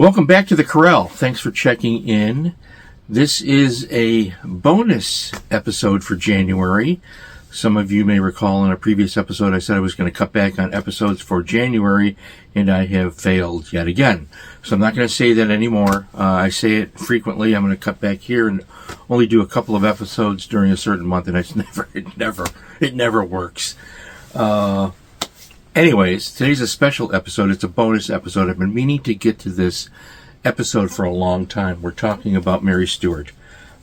Welcome back to the Corral. Thanks for checking in. This is a bonus episode for January. Some of you may recall in a previous episode I said I was going to cut back on episodes for January, and I have failed yet again. So I'm not going to say that anymore. I say it frequently. I'm going to cut back here and only do a couple of episodes during a certain month, and it never works. Anyways, today's a special episode. It's a bonus episode. I've been meaning to get to this episode for a long time. We're talking about Mary Stewart,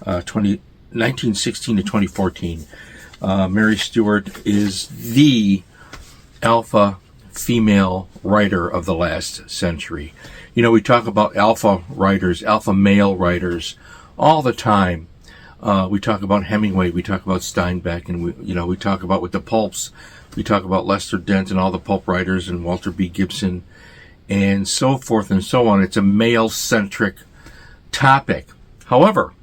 1916 to 2014. Mary Stewart is the alpha female writer of the last century. You know, we talk about alpha writers, alpha male writers all the time. We talk about Hemingway, we talk about Steinbeck, and we talk about with the pulps. We talk about Lester Dent and all the pulp writers and Walter B. Gibson and so forth and so on. It's a male-centric topic. However,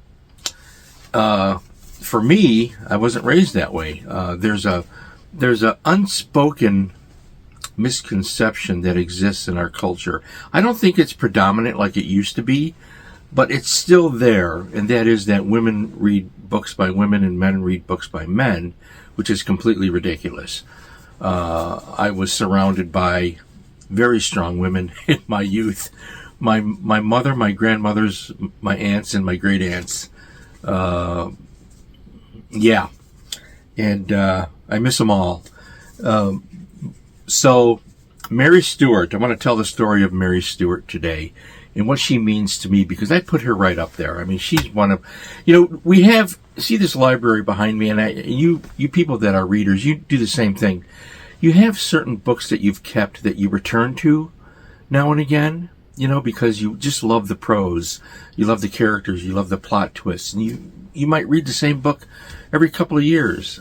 for me, I wasn't raised that way. There's a unspoken misconception that exists in our culture. I don't think it's predominant like it used to be, but it's still there, and that is that women read books by women and men read books by men, which is completely ridiculous. I was surrounded by very strong women in my youth. My mother, my grandmothers, my aunts, and my great aunts. Yeah. And I miss them all. So, Mary Stewart, I want to tell the story of Mary Stewart today and what she means to me, because I put her right up there. I mean, she's one of, we have, see this library behind me, and you people that are readers, you do the same thing. You have certain books that you've kept that you return to now and again, because you just love the prose, you love the characters, you love the plot twists, and you might read the same book every couple of years.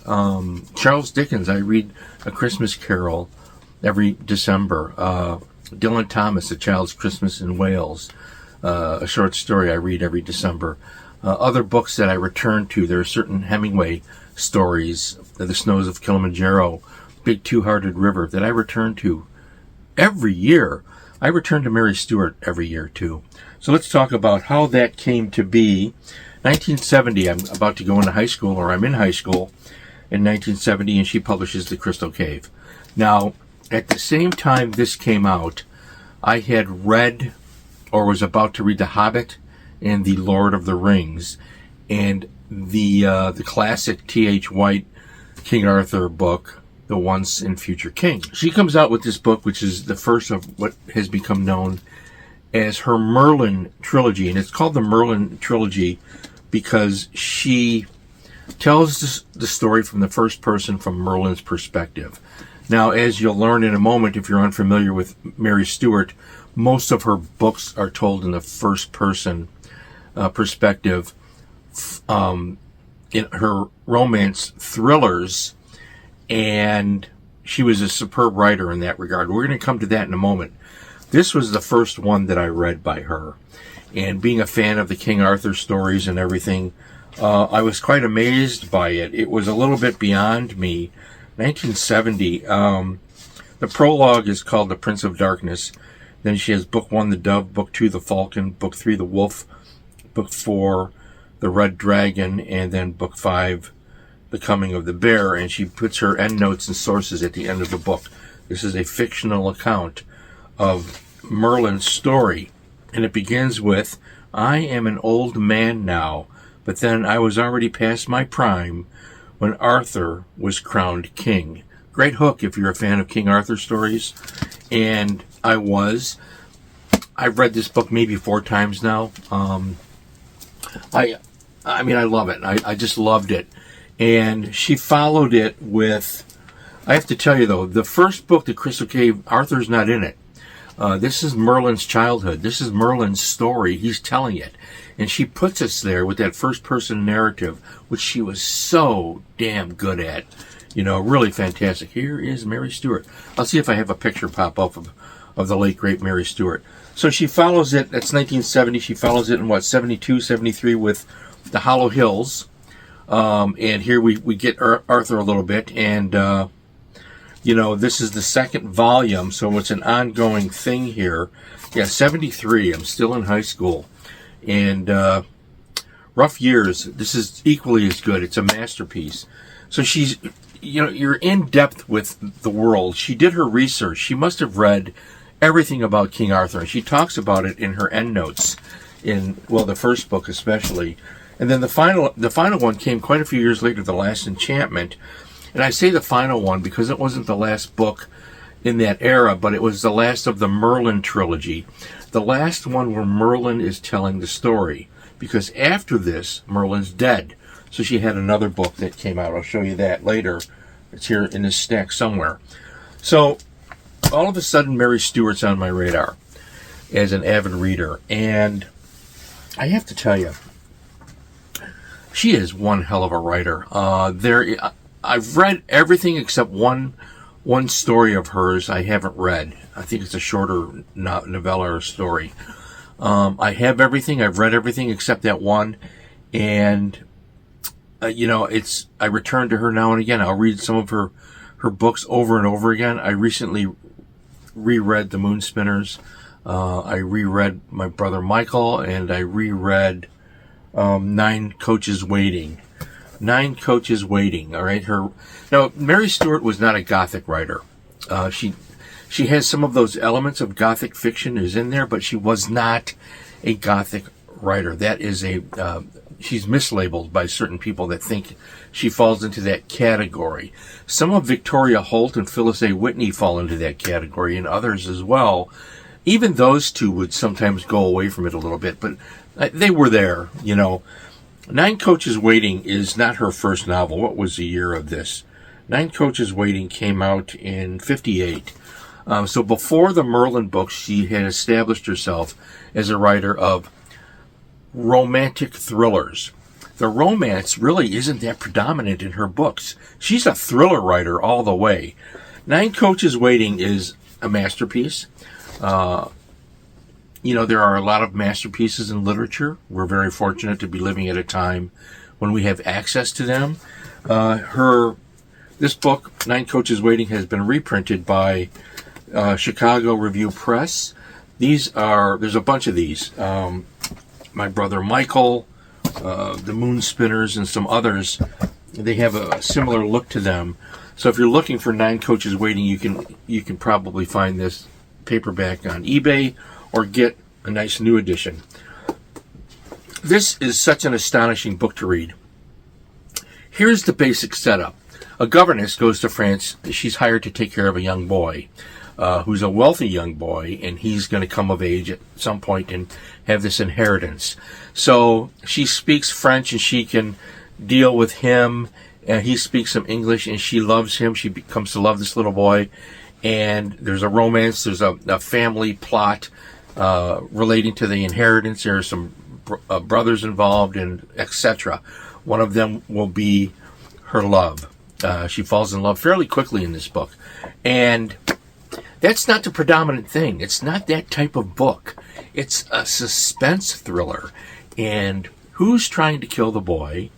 Charles Dickens, I read A Christmas Carol every December. Dylan Thomas, A Child's Christmas in Wales, a short story I read every December. Other books that I return to, there are certain Hemingway stories, The Snows of Kilimanjaro, Big Two-Hearted River, that I return to every year. I return to Mary Stewart every year, too. So let's talk about how that came to be. 1970, I'm about to go into high school, or I'm in high school in 1970, and she publishes The Crystal Cave. Now, at the same time this came out, I had read, or was about to read, The Hobbit and The Lord of the Rings, and the classic T.H. White King Arthur book, The Once and Future King. She comes out with this book, which is the first of what has become known as her Merlin trilogy, and it's called the Merlin trilogy because she tells the story from the first person, from Merlin's perspective. Now, as you'll learn in a moment, if you're unfamiliar with Mary Stewart, most of her books are told in the first person perspective. In her romance thrillers, and she was a superb writer in that regard. We're going to come to that in a moment. This was the first one that I read by her, and being a fan of the King Arthur stories and everything, I was quite amazed by it. It was a little bit beyond me. 1970, the prologue is called The Prince of Darkness. Then she has book 1, The Dove, book 2, The Falcon, book 3, The Wolf, book 4, The Red Dragon, and then book 5, The Coming of the Bear, and she puts her endnotes and sources at the end of the book. This is a fictional account of Merlin's story, and it begins with, I am an old man now, but then I was already past my prime when Arthur was crowned king. Great hook if you're a fan of King Arthur stories, and I was. I've read this book maybe 4 times now. I mean, I love it. I just loved it. And she followed it with, I have to tell you though, the first book, The Crystal Cave, Arthur's not in it. This is Merlin's childhood. This is Merlin's story. He's telling it. And she puts us there with that first person narrative, which she was so damn good at. Really fantastic. Here is Mary Stewart. I'll see if I have a picture pop up of the late, great Mary Stewart. So she follows it, that's 1970, she follows it in 72, 73 with The Hollow Hills. And here we get Arthur a little bit, and this is the second volume, so it's an ongoing thing here. Yeah, 73. I'm still in high school. And rough years. This is equally as good. It's a masterpiece. So she's, you're in depth with the world. She did her research. She must have read everything about King Arthur. And she talks about it in her endnotes, the first book especially. And then the final one came quite a few years later, The Last Enchantment. And I say the final one because it wasn't the last book in that era, but it was the last of the Merlin trilogy. The last one where Merlin is telling the story. Because after this, Merlin's dead. So she had another book that came out. I'll show you that later. It's here in this stack somewhere. So all of a sudden, Mary Stewart's on my radar as an avid reader. And I have to tell you, she is one hell of a writer. I've read everything except one story of hers I haven't read. I think it's a shorter novella or story. I have everything. I've read everything except that one. And, I return to her now and again. I'll read some of her books over and over again. I recently reread The Moon Spinners. I reread My Brother Michael, and I reread 9 Coaches Waiting. 9 Coaches Waiting, all right? Now, Mary Stewart was not a Gothic writer. She has some of those elements of Gothic fiction is in there, but she was not a Gothic writer. That is she's mislabeled by certain people that think she falls into that category. Some of Victoria Holt and Phyllis A. Whitney fall into that category, and others as well. Even those two would sometimes go away from it a little bit, but they were there, 9 Coaches Waiting is not her first novel. What was the year of this? 9 Coaches Waiting came out in 58. So before the Merlin books, she had established herself as a writer of romantic thrillers. The romance really isn't that predominant in her books. She's a thriller writer all the way. 9 Coaches Waiting is a masterpiece. There are a lot of masterpieces in literature. We're very fortunate to be living at a time when we have access to them. This book, 9 Coaches Waiting, has been reprinted by Chicago Review Press. There's a bunch of these. My Brother Michael, The Moon Spinners, and some others. They have a similar look to them. So if you're looking for 9 Coaches Waiting, you can probably find this paperback on eBay or get a nice new edition. This is such an astonishing book to read. Here's the basic setup. A governess goes to France. She's hired to take care of a young boy who's a wealthy young boy, and he's going to come of age at some point and have this inheritance. So she speaks French, and she can deal with him. He speaks some English, and she loves him. She comes to love this little boy. And there's a romance. There's a family plot relating to the inheritance. There are some brothers involved, and etc. One of them will be her love. She falls in love fairly quickly in this book. And that's not the predominant thing. It's not that type of book. It's a suspense thriller. And who's trying to kill the boy?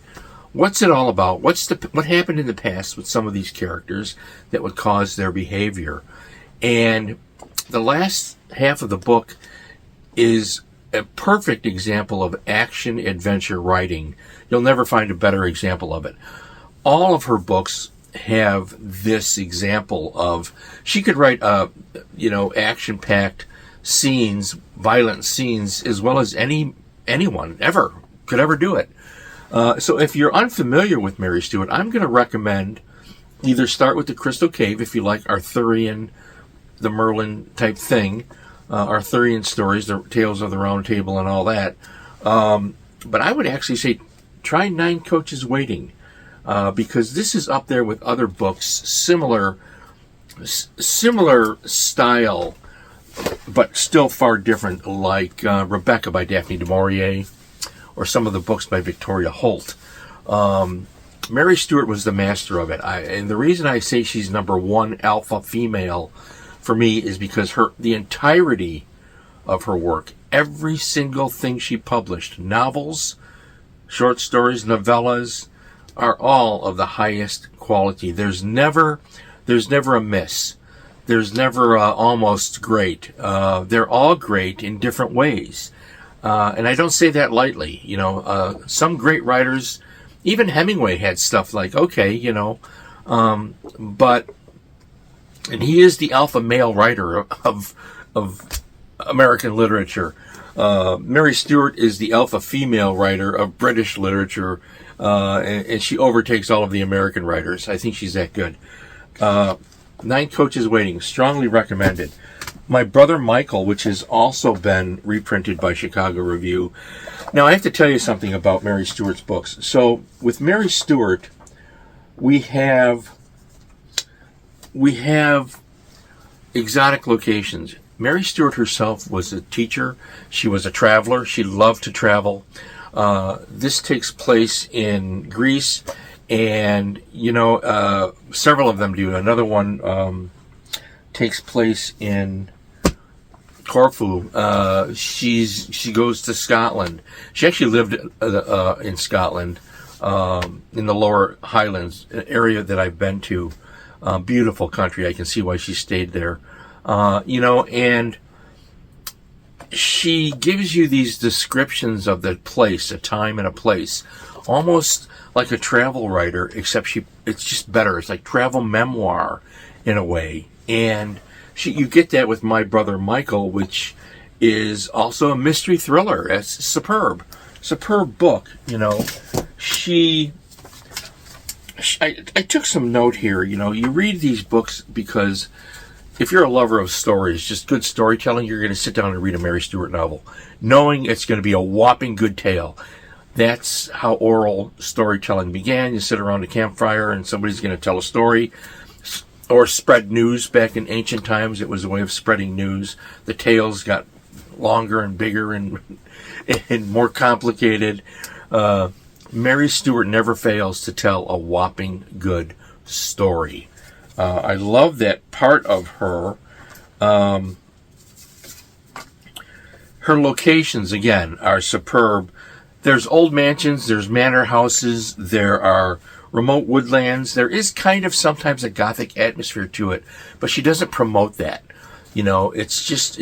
What's it all about? What happened in the past with some of these characters that would cause their behavior? And the last half of the book is a perfect example of action adventure writing. You'll never find a better example of it. All of her books have this example of, she could write action-packed scenes, violent scenes, as well as anyone ever could ever do it. So if you're unfamiliar with Mary Stewart, I'm going to recommend either start with The Crystal Cave if you like Arthurian, the Merlin type thing, Arthurian stories, the Tales of the Round Table and all that. But I would actually say try 9 Coaches Waiting, because this is up there with other books, similar style, but still far different, like Rebecca by Daphne du Maurier, or some of the books by Victoria Holt. Mary Stewart was the master of it. And the reason I say she's number 1 alpha female for me is because the entirety of her work, every single thing she published, novels, short stories, novellas, are all of the highest quality. There's never a miss. There's never almost great. They're all great in different ways. And I don't say that lightly. Some great writers, even Hemingway had stuff like, okay, but, and he is the alpha male writer of American literature. Mary Stewart is the alpha female writer of British literature, and she overtakes all of the American writers. I think she's that good. 9 Coaches Waiting, strongly recommended. My Brother Michael, which has also been reprinted by Chicago Review. Now, I have to tell you something about Mary Stewart's books. So, with Mary Stewart, we have exotic locations. Mary Stewart herself was a teacher. She was a traveler. She loved to travel. This takes place in Greece, and, several of them do. Another one takes place in Corfu. She goes to Scotland. She actually lived in Scotland, in the lower Highlands, an area that I've been to. Beautiful country. I can see why she stayed there. And she gives you these descriptions of the place, a time and a place, almost like a travel writer, except it's just better. It's like travel memoir in a way. And you get that with My Brother Michael, which is also a mystery thriller. It's superb book. I took some note here. You read these books because if you're a lover of stories, just good storytelling, you're going to sit down and read a Mary Stewart novel, knowing it's going to be a whopping good tale. That's how oral storytelling began. You sit around a campfire and somebody's going to tell a story or spread news. Back in ancient times, it was a way of spreading news. The tales got longer and bigger and more complicated. Mary Stewart never fails to tell a whopping good story. I love that part of her. Her locations, again, are superb. There's old mansions, there's manor houses, there are remote woodlands. There is kind of sometimes a gothic atmosphere to it, but she doesn't promote that. It's just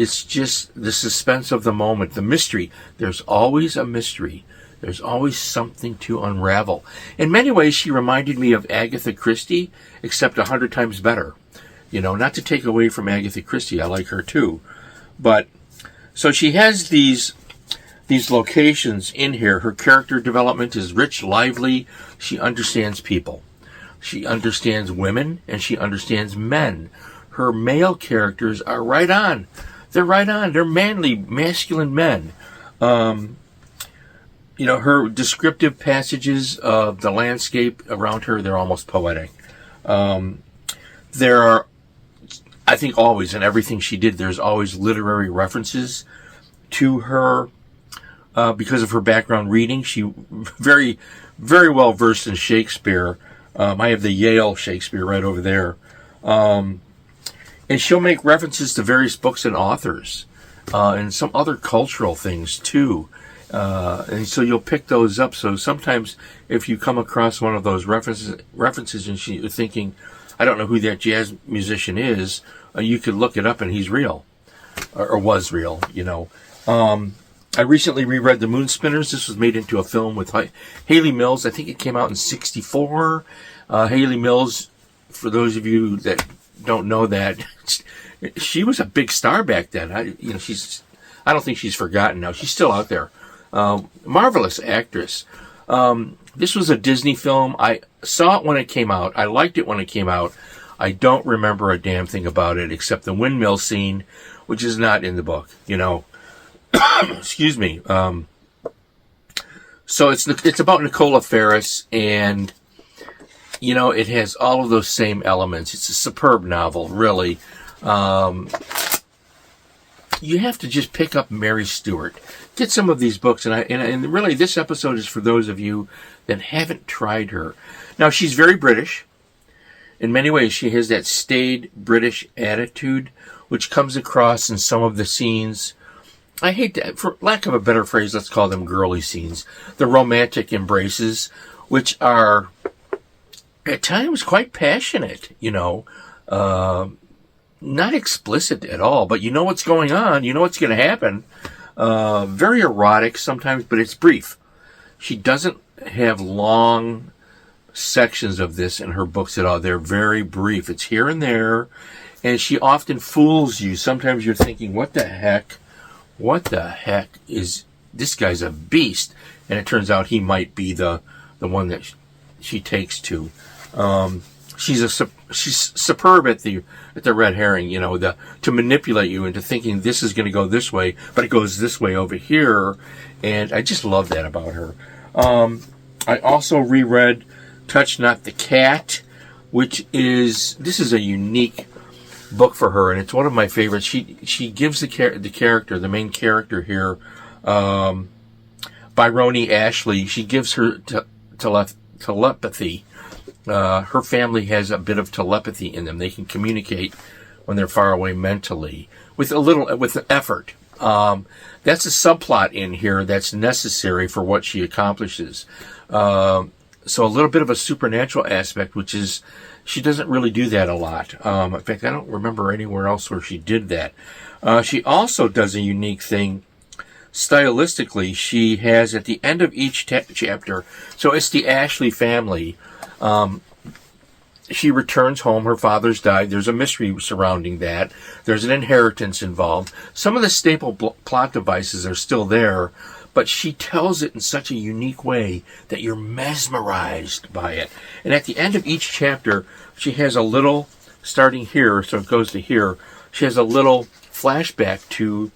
the suspense of the moment, the mystery. There's always a mystery. There's always something to unravel. In many ways, she reminded me of Agatha Christie, except 100 times better. Not to take away from Agatha Christie, I like her too. But, so she has these locations in here. Her character development is rich, lively. She understands people. She understands women, and she understands men. Her male characters are right on. They're right on. They're manly, masculine men. Her descriptive passages of the landscape around her, they're almost poetic. There are, I think always, in everything she did, there's always literary references to her because of her background reading. She very, very well versed in Shakespeare. I have the Yale Shakespeare right over there. And she'll make references to various books and authors and some other cultural things too. And so you'll pick those up. So sometimes if you come across one of those references and you're thinking, I don't know who that jazz musician is, you could look it up and he's real, or was real, I recently reread The Moonspinners. This was made into a film with Haley Mills. I think it came out in 1964. Haley Mills, for those of you that don't know that, she was a big star back then. I don't think she's forgotten now. She's still out there. Marvelous actress. This was a Disney film. I saw it when it came out. I liked it when it came out. I don't remember a damn thing about it except the windmill scene, which is not in the book, Excuse me. So it's about Nicola Ferris, and it has all of those same elements. It's a superb novel, really. You have to just pick up Mary Stewart. Get some of these books, and really this episode is for those of you that haven't tried her. Now, she's very British. In many ways, she has that staid British attitude, which comes across in some of the scenes. I hate that, for lack of a better phrase, let's call them girly scenes. The romantic embraces, which are at times quite passionate, not explicit at all, but you know what's going on. You know what's going to happen. Very erotic sometimes, but it's brief. She doesn't have long sections of this in her books at all. They're very brief. It's here and there, and she often fools you. Sometimes you're thinking, what the heck is this guy's a beast? And it turns out he might be the one that she takes to. She's superb at the red herring, to manipulate you into thinking this is going to go this way, but it goes this way over here, and I just love that about her. I also reread Touch Not the Cat, this is a unique book for her, and it's one of my favorites. She gives the main character here, Byrone Ashley, she gives her telepathy. Her family has a bit of telepathy in them. They can communicate when they're far away mentally with effort. That's a subplot in here that's necessary for what she accomplishes. So a little bit of a supernatural aspect, which is she doesn't really do that a lot. In fact, I don't remember anywhere else where she did that. She also does a unique thing. Stylistically, she has at the end of each chapter, so it's the Ashley family. She returns home. Her father's died. There's a mystery surrounding that. There's an inheritance involved. Some of the staple plot devices are still there, but she tells it in such a unique way that you're mesmerized by it. And at the end of each chapter, she has a little, starting here, so it goes to here, she has a little flashback to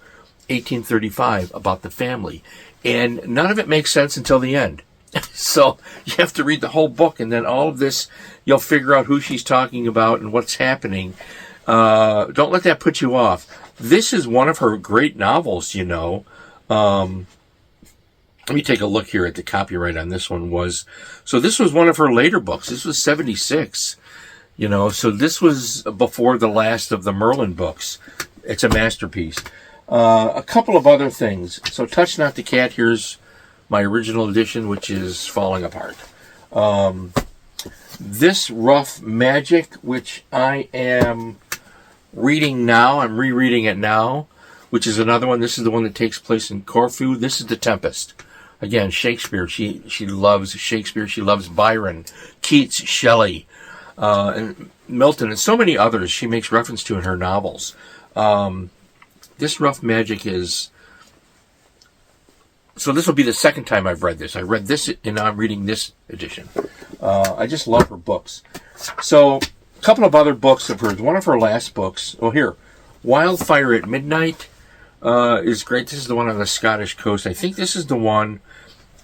1835 about the family. And none of it makes sense until the end. So you have to read the whole book, and then all of this, you'll figure out who she's talking about and what's happening. Don't let that put you off. This is one of her great novels, Let me take a look here at the copyright on this one. So this was one of her later books. This was 76, so this was before the last of the Merlin books. It's a masterpiece. A couple of other things. So Touch Not the Cat, here's my original edition, which is falling apart. This Rough Magic, which I am reading now, I'm rereading it now, which is another one. This is the one that takes place in Corfu. This is The Tempest. Again, Shakespeare. She loves Shakespeare. She loves Byron, Keats, Shelley, and Milton, and so many others she makes reference to in her novels. This Rough Magic is... So this will be the second time I've read this. I read this, and I'm reading this edition. I just love her books. So, a couple of other books of hers. One of her last books, here, Wildfire at Midnight is great. This is the one on the Scottish coast. I think this is the one,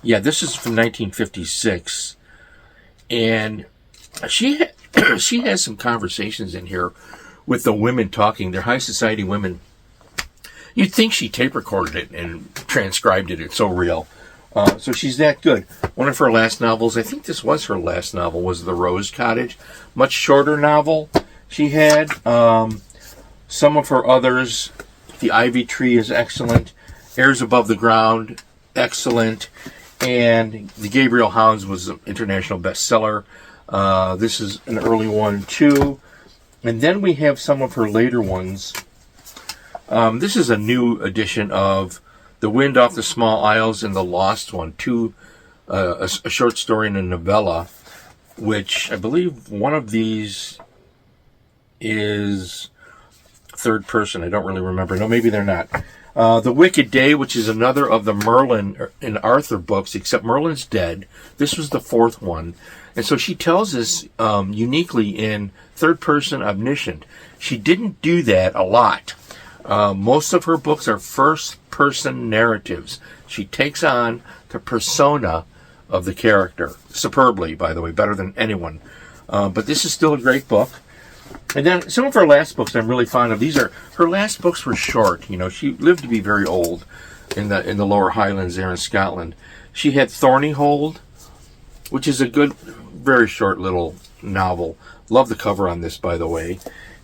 this is from 1956. And she has some conversations in here with the women talking. They're high society women. You'd think she tape recorded it and transcribed it. It's so real. So she's that good. One of her last novels, I think this was her last novel, was The Rose Cottage. Much shorter novel she had. Some of her others, The Ivy Tree is excellent. Airs Above the Ground, excellent. And The Gabriel Hounds was an international bestseller. This is an early one, too. And then we have some of her later ones. This is a new edition of The Wind Off the Small Isles and The Lost One, a short story and a novella, which I believe one of these is third person. I don't really remember. No, maybe they're not. The Wicked Day, which is another of the Merlin and Arthur books, except Merlin's dead. This was the fourth one. And so she tells us uniquely in third person omniscient. She didn't do that a lot. Most of her books are first-person narratives. She takes on the persona of the character. Superbly, by the way, better than anyone. But this is still a great book. And then some of her last books I'm really fond of. Her last books were short. She lived to be very old in the lower Highlands there in Scotland. She had Thornyhold, which is a good, very short little novel. Love the cover on this, by the way.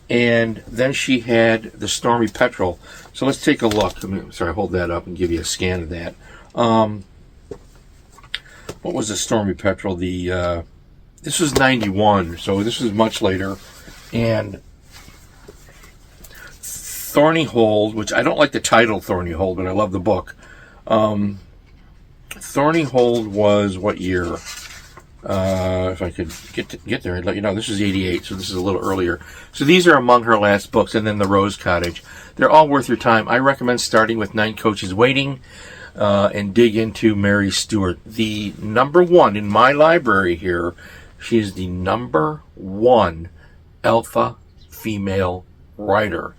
And then she had The Stormy Petrel. So let's take a look. Hold that up and give you a scan of that. What was The Stormy Petrel? This was 91, so this was much later. And Thorny Hold, which I don't like the title Thorny Hold, but I love the book. Thorny Hold was what year? If I could get there, I'd let you know. This is 88, so this is a little earlier. So these are among her last books, and then The Rose Cottage. They're all worth your time. I recommend starting with Nine Coaches Waiting and dig into Mary Stewart. The number one in my library here, she is the number one alpha female writer.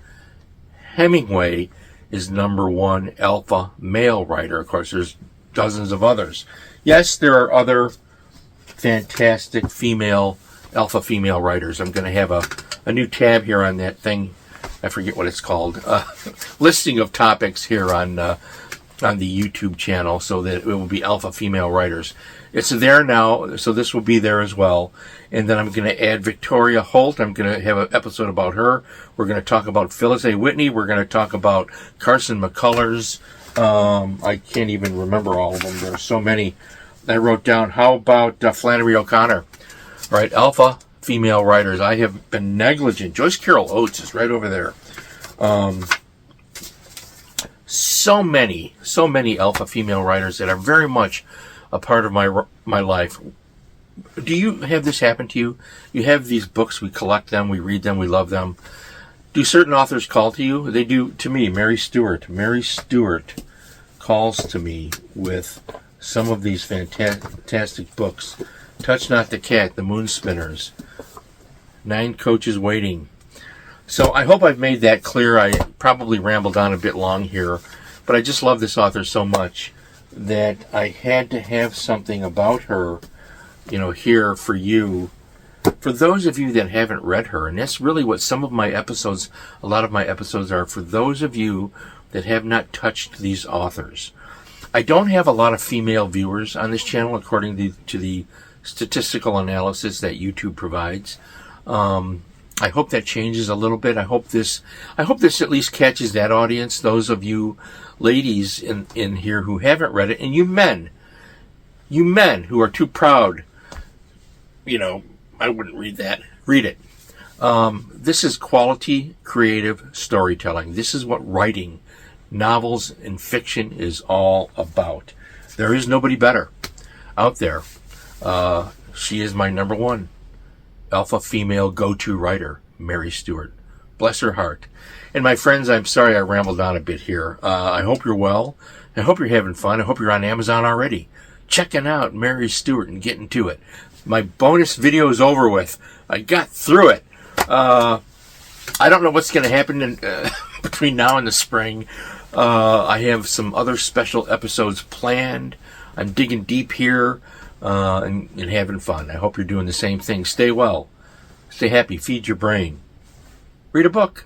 Hemingway is number one alpha male writer. Of course, there's dozens of others. Yes, there are other fantastic alpha female writers. I'm going to have a new tab here on that thing. I forget what it's called. Listing of topics here on the YouTube channel, so that it will be alpha female writers. It's there now, so this will be there as well. And then I'm going to add Victoria Holt. I'm going to have an episode about her. We're going to talk about Phyllis A. Whitney. We're going to talk about Carson McCullers. I can't even remember all of them. There are so many. I wrote down, how about Flannery O'Connor? All right, alpha female writers. I have been negligent. Joyce Carol Oates is right over there. So many alpha female writers that are very much a part of my life. Do you have this happen to you? You have these books, we collect them, we read them, we love them. Do certain authors call to you? They do to me. Mary Stewart. Mary Stewart calls to me with some of these fantastic books. Touch Not the Cat, The Moon Spinners, Nine Coaches Waiting. So I hope I've made that clear. I probably rambled on a bit long here, but I just love this author so much that I had to have something about her, here for you. For those of you that haven't read her, and that's really what a lot of my episodes are, for those of you that have not touched these authors. I don't have a lot of female viewers on this channel, according to the statistical analysis that YouTube provides. I hope that changes a little bit. I hope this at least catches that audience. Those of you ladies in here who haven't read it, and you men who are too proud, I wouldn't read that. Read it. This is quality, creative storytelling. This is what writing novels and fiction is all about. There is nobody better out there. She is my number one alpha female go-to writer, Mary Stewart. Bless her heart. And my friends, I'm sorry I rambled on a bit here. I hope you're well. I hope you're having fun. I hope you're on Amazon already, checking out Mary Stewart and getting to it. My bonus video is over with. I got through it. I don't know what's going to happen between now and the spring. I have some other special episodes planned. I'm digging deep here and having fun. I hope you're doing the same thing. Stay well. Stay happy. Feed your brain. Read a book.